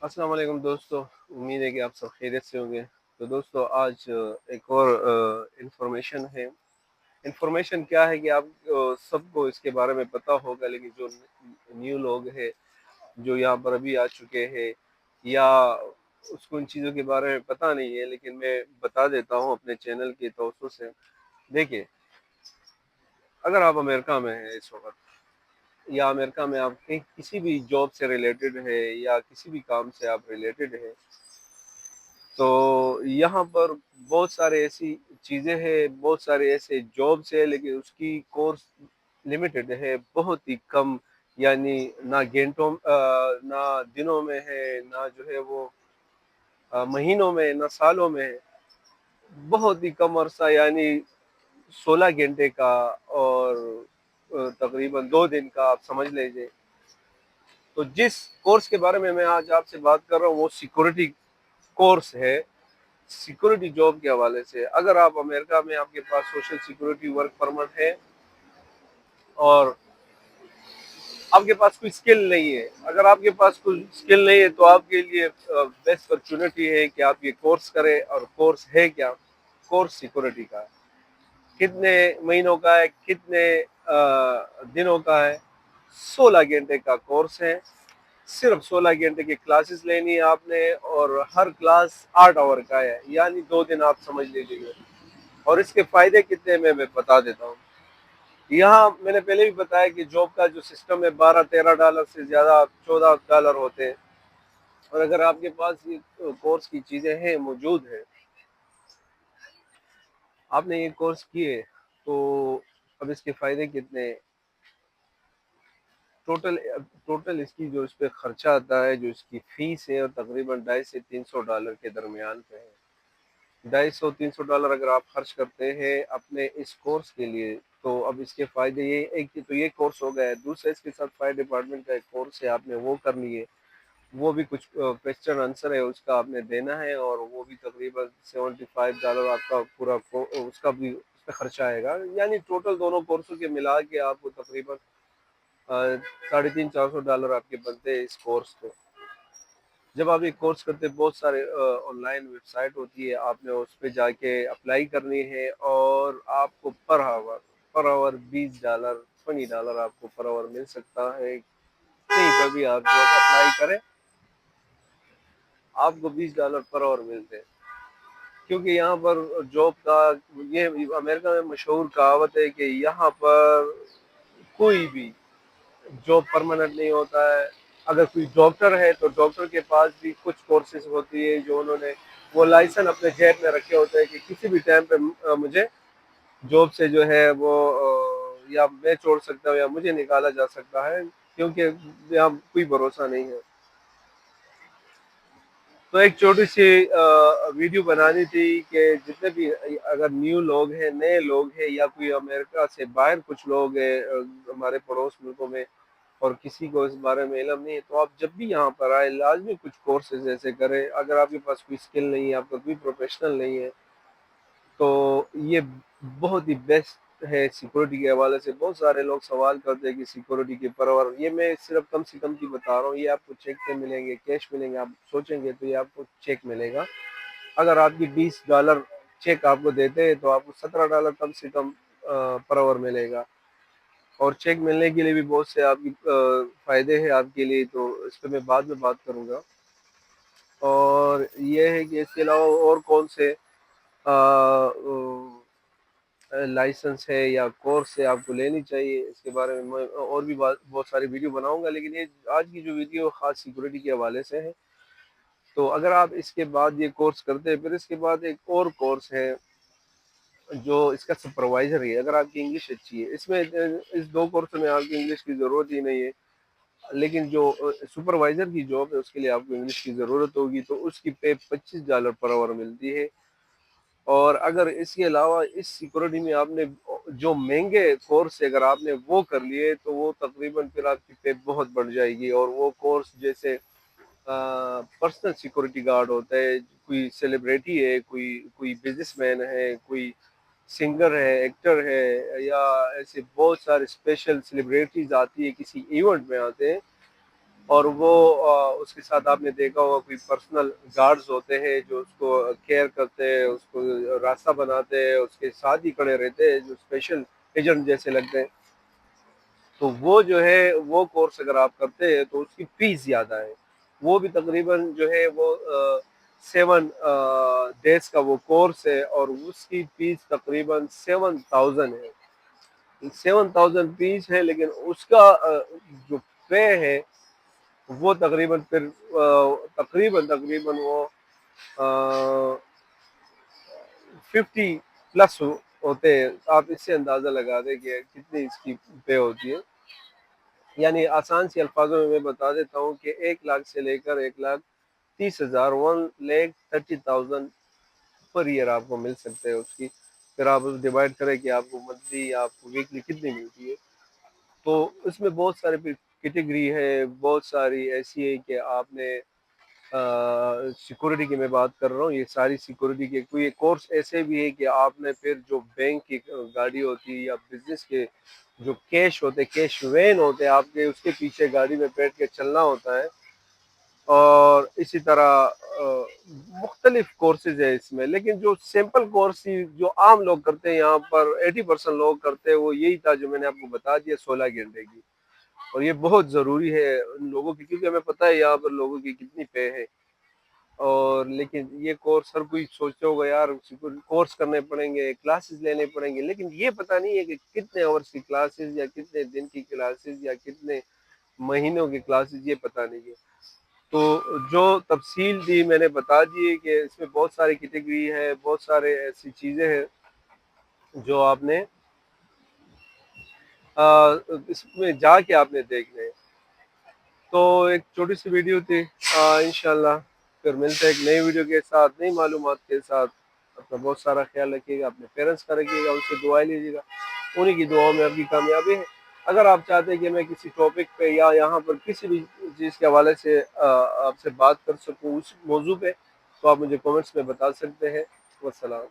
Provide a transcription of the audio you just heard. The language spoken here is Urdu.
السلام علیکم دوستو، امید ہے کہ آپ سب خیریت سے ہوں گے۔ تو دوستو آج ایک اور انفارمیشن ہے۔ انفارمیشن کیا ہے کہ آپ سب کو اس کے بارے میں پتہ ہوگا، لیکن جو نیو لوگ ہیں جو یہاں پر ابھی آ چکے ہیں یا اس کو ان چیزوں کے بارے میں پتہ نہیں ہے، لیکن میں بتا دیتا ہوں اپنے چینل کے توسط سے۔ دیکھیے، اگر آپ امریکہ میں ہیں اس وقت، یا امریکہ میں آپ کسی بھی جاب سے ریلیٹڈ ہے یا کسی بھی کام سے آپ ریلیٹڈ ہے، تو یہاں پر بہت سارے ایسی چیزیں ہیں، بہت سارے ایسے جابس ہیں، لیکن اس کی کورس لمیٹڈ ہے، بہت ہی کم، یعنی نہ گھنٹوں نہ دنوں میں ہے، نہ جو ہے وہ مہینوں میں، نہ سالوں میں ہے، بہت ہی کم عرصہ، یعنی 16 گھنٹے کا اور تقریباً 2 دن کا آپ سمجھ لیجیے۔ تو جس کورس کے بارے میں آج آپ سے بات کر رہا ہوں وہ سیکورٹی کورس ہے، سیکورٹی جاب کے حوالے سے۔ اگر آپ امریکہ میں، آپ کے پاس سوشل سیکورٹی ورک پرمٹ ہے اور آپ کے پاس کوئی سکل نہیں ہے، اگر آپ کے پاس کوئی سکل نہیں ہے تو آپ کے لیے بیسٹ اپرچونٹی ہے کہ آپ یہ کورس کریں۔ اور کورس ہے کیا؟ کورس سیکورٹی کا ہے۔ کتنے مہینوں کا ہے، کتنے دنوں کا ہے؟ 16 گھنٹے کا کورس ہے۔ صرف 16 گھنٹے کی کلاسز لینی ہے آپ نے، اور ہر کلاس 8 آور کا ہے، یعنی 2 دن آپ سمجھ لیجیے۔ اور اس کے فائدے کتنے میں بتا دیتا ہوں۔ یہاں میں نے پہلے بھی بتایا کہ جاب کا جو سسٹم ہے 12-13 ڈالر سے زیادہ 14 ڈالر ہوتے ہیں، اور اگر آپ کے پاس یہ کورس کی چیزیں ہیں، موجود ہیں، آپ نے یہ کورس کیے، تو اب اس کے فائدے کتنے؟ ٹوٹل اس کی جو اس پہ خرچہ آتا ہے، جو اس کی فیس ہے، اور تقریباً 250 سے 300 ڈالر کے درمیان پہ ہے۔ 250-300 ڈالر اگر آپ خرچ کرتے ہیں اپنے اس کورس کے لیے، تو اب اس کے فائدے یہ ایک تو یہ کورس ہو گیا ہے، دوسرا اس کے ساتھ فائر ڈپارٹمنٹ کا ایک کورس ہے، آپ نے وہ کر لیے، وہ بھی کچھ کویسچن آنسر ہے اس کا آپ نے دینا ہے، اور وہ بھی تقریباً 75 ڈالر آپ کا پورا اس کا بھی اس پہ خرچہ آئے گا، یعنی ٹوٹل دونوں کورسوں کے ملا کے آپ کو تقریباً 350-400 ڈالر آپ کے بنتے ہیں اس کورس کو۔ جب آپ یہ کورس کرتے، بہت سارے آن لائن ویب سائٹ ہوتی ہے، آپ نے اس پہ جا کے اپلائی کرنی ہے، اور آپ کو پر آور 20 ڈالر 20 ڈالر آپ کو پر آور مل سکتا ہے۔ کہیں پہ بھی آپ جو اپلائی کریں، آپ کو 20 ڈالر پر آور ملتے ہیں، کیونکہ یہاں پر جاب کا یہ امریکہ میں مشہور کہاوت ہے کہ یہاں پر کوئی بھی جاب پرماننٹ نہیں ہوتا ہے۔ اگر کوئی ڈاکٹر ہے تو ڈاکٹر کے پاس بھی کچھ کورسز ہوتی ہے، جو انہوں نے وہ لائسنس اپنے جیب میں رکھے ہوتے ہیں کہ کسی بھی ٹائم پہ مجھے جاب سے جو ہے وہ یا میں چھوڑ سکتا ہوں یا مجھے نکالا جا سکتا ہے، کیونکہ یہاں کوئی بھروسہ نہیں ہے۔ تو ایک چھوٹی سی ویڈیو بنانی تھی کہ جتنے بھی اگر نیو لوگ ہیں، نئے لوگ ہیں، یا کوئی امریکہ سے باہر کچھ لوگ ہیں ہمارے پڑوس ملکوں میں، اور کسی کو اس بارے میں علم نہیں ہے، تو آپ جب بھی یہاں پر آئے لازمی کچھ کورسز ایسے کریں۔ اگر آپ کے پاس کوئی سکل نہیں ہے، آپ کا کوئی پروفیشنل نہیں ہے، تو یہ بہت ہی بیسٹ ہے سیکورٹی کے حوالے سے۔ بہت سارے لوگ سوال کرتے ہیں کہ سیکورٹی کے پرور، یہ میں صرف کم سے کم کی بتا رہا ہوں، یہ آپ کو چیک پہ ملیں گے، کیش ملیں گے، آپ سوچیں گے تو یہ آپ کو چیک ملے گا۔ اگر آپ کی 20 ڈالر چیک آپ کو دیتے ہیں تو آپ کو 17 ڈالر کم سے کم پرور ملے گا، اور چیک ملنے کے لیے بھی بہت سے آپ کی فائدے ہیں آپ کے لیے، تو اس پہ میں بعد میں بات کروں گا۔ اور یہ ہے کہ اس کے علاوہ اور کون سے لائسنس ہے یا کورس ہے آپ کو لینی چاہیے، اس کے بارے میں اور بھی بہت ساری ویڈیو بناؤں گا، لیکن یہ آج کی جو ویڈیو خاص سیکورٹی کے حوالے سے ہے۔ تو اگر آپ اس کے بعد یہ کورس کرتے ہیں، پھر اس کے بعد ایک اور کورس ہے جو اس کا سپروائزر ہے۔ اگر آپ کی انگلش اچھی ہے، اس میں اس 2 کورس میں آپ کی انگلش کی ضرورت ہی نہیں ہے، لیکن جو سپروائزر کی جاب ہے اس کے لیے آپ کو انگلش کی ضرورت ہوگی، تو اس کی پے 25 ڈالر پر آور ملتی ہے۔ اور اگر اس کے علاوہ اس سیکورٹی میں آپ نے جو مہنگے کورس اگر آپ نے وہ کر لیے، تو وہ تقریباً پھر آپ کی پے بہت بڑھ جائے گی، اور وہ کورس جیسے پرسنل سیکورٹی گارڈ ہوتا ہے، کوئی سیلیبریٹی ہے، کوئی بزنس مین ہے، کوئی سنگر ہے، ایکٹر ہے، یا ایسے بہت سارے اسپیشل سیلیبریٹیز آتی ہے، کسی ایونٹ میں آتے ہیں، اور وہ اس کے ساتھ آپ نے دیکھا ہوگا کوئی پرسنل گارڈز ہوتے ہیں جو اس کو کیئر کرتے ہیں، اس کو راستہ بناتے ہیں، اس کے ساتھ ہی کھڑے رہتے ہیں، جو اسپیشل ایجنٹ جیسے لگتے ہیں. تو وہ جو ہے وہ کورس اگر آپ کرتے ہیں تو اس کی فیس زیادہ ہے. وہ بھی تقریباً جو ہے وہ 7 ڈیز کا وہ کورس ہے، اور اس کی فیس تقریباً 7,000 ہے. 7,000 فیس ہے، لیکن اس کا جو پے ہے وہ تقریباً پھر تقریباً وہ 50 پلس ہوتے ہیں. آپ اس سے اندازہ لگا دیں کہ کتنی اس کی پے ہوتی ہے. یعنی آسان سی الفاظوں میں بتا دیتا ہوں کہ 1 لاکھ سے لے کر 1,30,000 1,30,000 پر ایئر آپ کو مل سکتے ہیں اس کی. پھر آپ اس ڈیوائڈ کریں کہ آپ کو منتھلی یا آپ کو ویکلی کتنی ملتی ہے. تو اس میں بہت سارے کیٹیگری ہے، بہت ساری ایسی ہے کہ آپ نے سیکورٹی کی میں بات کر رہا ہوں، یہ ساری سیکورٹی کے کوئی کورس ایسے بھی ہے کہ آپ نے پھر جو بینک کی گاڑی ہوتی ہے یا بزنس کے جو کیش ہوتے، کیش وین ہوتے آپ کے، اس کے پیچھے گاڑی میں بیٹھ کے چلنا ہوتا ہے. اور اسی طرح مختلف کورسز ہے اس میں. لیکن جو سمپل کورس جو عام لوگ کرتے ہیں یہاں پر 80% لوگ کرتے ہیں وہ یہی تھا جو میں نے آپ کو بتا دیا 16 گھنٹے کی. اور یہ بہت ضروری ہے ان لوگوں کی، کیونکہ ہمیں پتہ ہے یہاں پر لوگوں کی کتنی پے ہے. اور لیکن یہ کورس ہر کوئی سوچتے ہوگا یار کورس کرنے پڑیں گے، کلاسز لینے پڑیں گے، لیکن یہ پتہ نہیں ہے کہ کتنے آورس کی کلاسز یا کتنے دن کی کلاسز یا کتنے مہینوں کی کلاسز، یہ پتہ نہیں ہے. تو جو تفصیل دی میں نے بتا دی کہ اس میں بہت ساری کیٹیگری ہے، بہت سارے ایسی چیزیں ہیں جو آپ نے اس میں جا کے آپ نے دیکھنے. تو ایک چھوٹی سی ویڈیو تھی. انشاءاللہ پھر ملتے ہیں ایک نئی ویڈیو کے ساتھ، نئی معلومات کے ساتھ. اپنا بہت سارا خیال رکھیے گا، اپنے پیرنٹس کا رکھیے گا، ان سے دعائیں لیجیے گا، انہیں کی دعاؤں میں آپ کی کامیابی ہے. اگر آپ چاہتے ہیں کہ میں کسی ٹاپک پہ یا یہاں پر کسی بھی چیز کے حوالے سے آپ سے بات کر سکوں اس موضوع پہ، تو آپ مجھے کمنٹس میں بتا سکتے ہیں. والسلام.